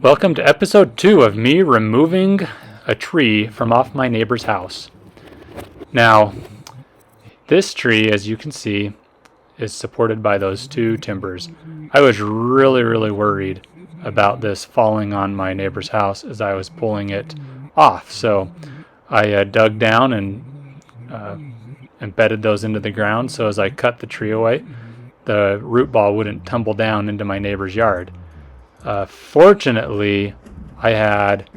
Welcome to episode 2 of me removing a tree from off my neighbor's house. Now, this tree, as you can see, is supported by those two timbers. I was really worried about this falling on my neighbor's house as I was pulling it off. So I dug down and embedded those into the ground so as I cut the tree away, the root ball wouldn't tumble down into my neighbor's yard. Fortunately, I had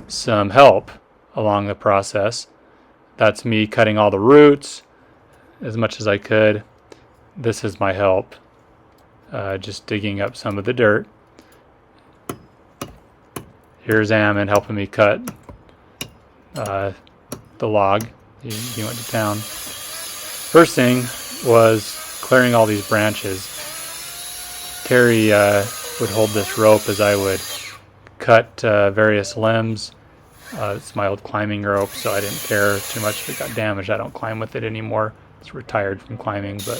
some help along the process. That's me cutting all the roots as much as I could. This is my help, just digging up some of the dirt. Here's Ammon helping me cut the log. He went to town. First thing was clearing all these branches. Terry would hold this rope as I would cut various limbs. It's my old climbing rope, so I didn't care too much if it got damaged. I don't climb with it anymore. It's retired from climbing, but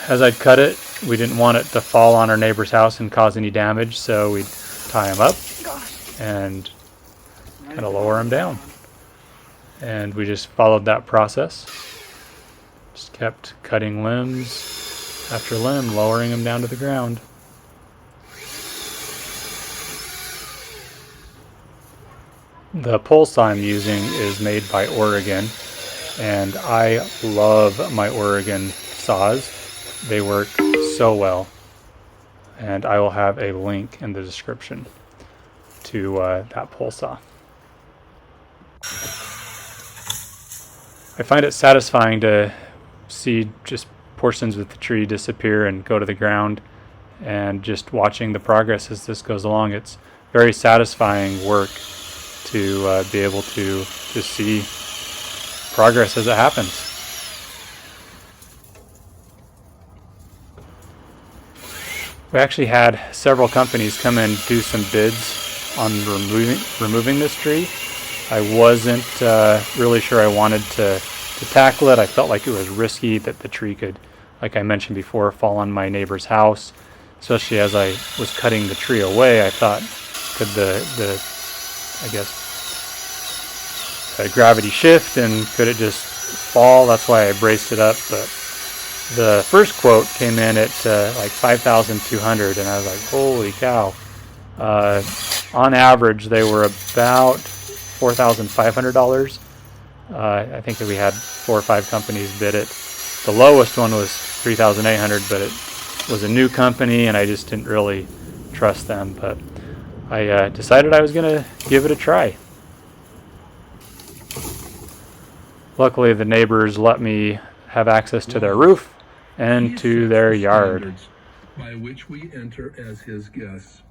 as I'd cut it, we didn't want it to fall on our neighbor's house and cause any damage, so we'd tie him up and kind of lower him down. And we just followed that process. Just kept cutting limbs after limb, lowering him down to the ground. The pole saw I'm using is made by Oregon, and I love my Oregon saws. They work so well, and I will have a link in the description to that pole saw. I find it satisfying to see just portions of the tree disappear and go to the ground, and just watching the progress as this goes along. It's very satisfying work to be able to just see progress as it happens. We actually had several companies come and do some bids on removing this tree. I wasn't really sure I wanted to tackle it. I felt like it was risky that the tree could, like I mentioned before, fall on my neighbor's house. Especially as I was cutting the tree away, I thought, could the gravity shift and could it just fall? That's why I braced it up. But the first quote came in at like $5,200, and I was like, holy cow. On average, they were about $4,500. I think that we had 4 or 5 companies bid it. The lowest one was $3,800, but it was a new company, and I just didn't really trust them. But I decided I was going to give it a try. Luckily, the neighbors let me have access to their roof and to their yard. By which we enter as his guests.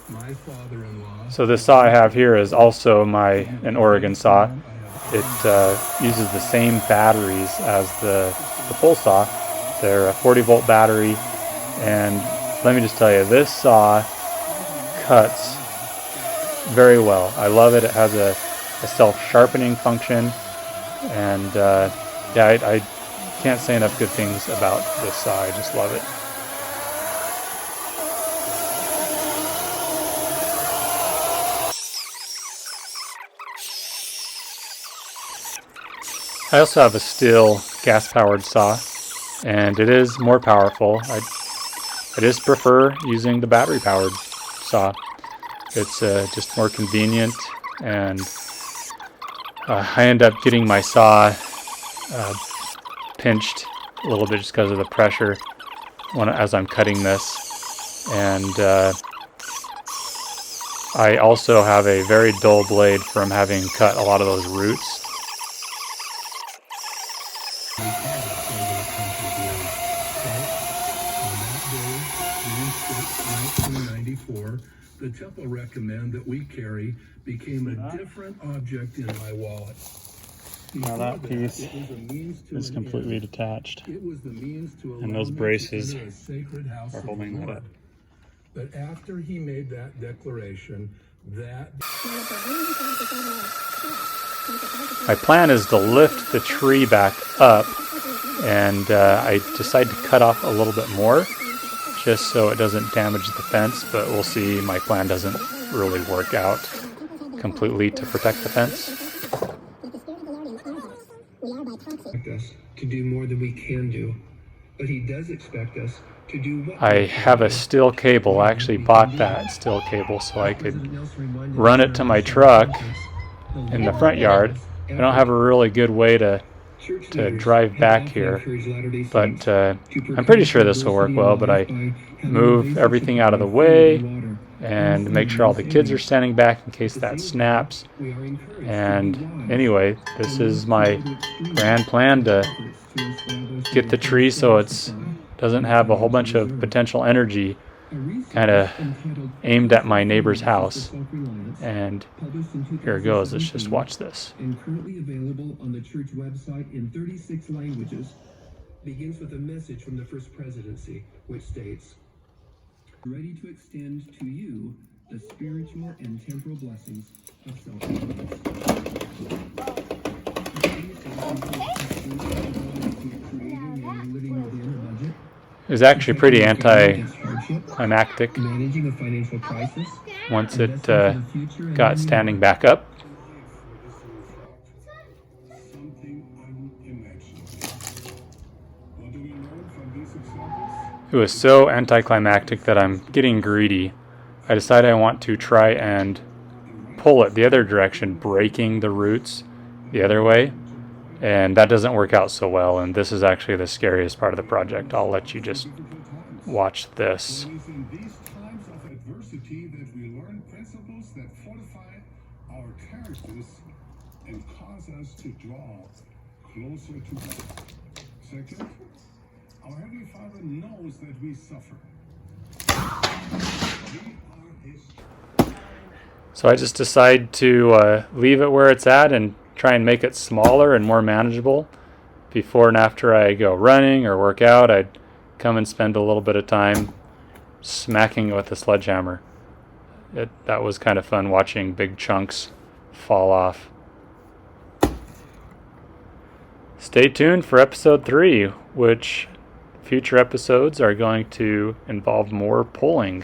My father-in-law. So this saw I have here is also an Oregon saw. It uses the same batteries as the pole saw. They're a 40-volt battery, and let me just tell you, this saw cuts very well. I love it. It has a self-sharpening function, and I can't say enough good things about this saw. I just love it. I also have a Stihl gas-powered saw, and it is more powerful. I just prefer using the battery-powered saw. It's just more convenient, and I end up getting my saw pinched a little bit just because of the pressure as I'm cutting this. And I also have a very dull blade from having cut a lot of those roots. The temple recommend that we carry became a different object in my wallet. Now that piece is completely detached, and those braces are holding that up. But after he made that declaration, my plan is to lift the tree back up, and I decide to cut off a little bit more, just so it doesn't damage the fence, but we'll see. My plan doesn't really work out completely to protect the fence. Expect us to do more than we can do, but he does expect us to do what I have a steel cable. I actually bought that steel cable so I could run it to my truck in the front yard. I don't have a really good way to drive back here, but I'm pretty sure this will work well. But I move everything out of the way and make sure all the kids are standing back in case that snaps. And anyway, this is my grand plan to get the tree so it doesn't have a whole bunch of potential energy kind of aimed at my neighbor's house. And here it goes. Let's just watch this. And currently available on the church website in 36 languages. Begins with a message from the First Presidency, which states, "Ready to extend to you the spiritual and temporal blessings of self-reliance." It was actually pretty anticlimactic Managing a financial crisis. once it got standing back up. It was so anticlimactic that I'm getting greedy. I decided I want to try and pull it the other direction, breaking the roots the other way. And that doesn't work out so well, and this is actually the scariest part of the project. I'll let you just watch this. It is in these times of adversity that we learn principles that fortify our characters and cause us to draw closer to God. Second, our Heavenly Father knows that we suffer. We are His. So I just decided to leave it where it's at and try and make it smaller and more manageable. Before and after I go running or work out, I'd come and spend a little bit of time smacking it with a sledgehammer. That was kind of fun, watching big chunks fall off. Stay tuned for episode 3, which future episodes are going to involve more pulling.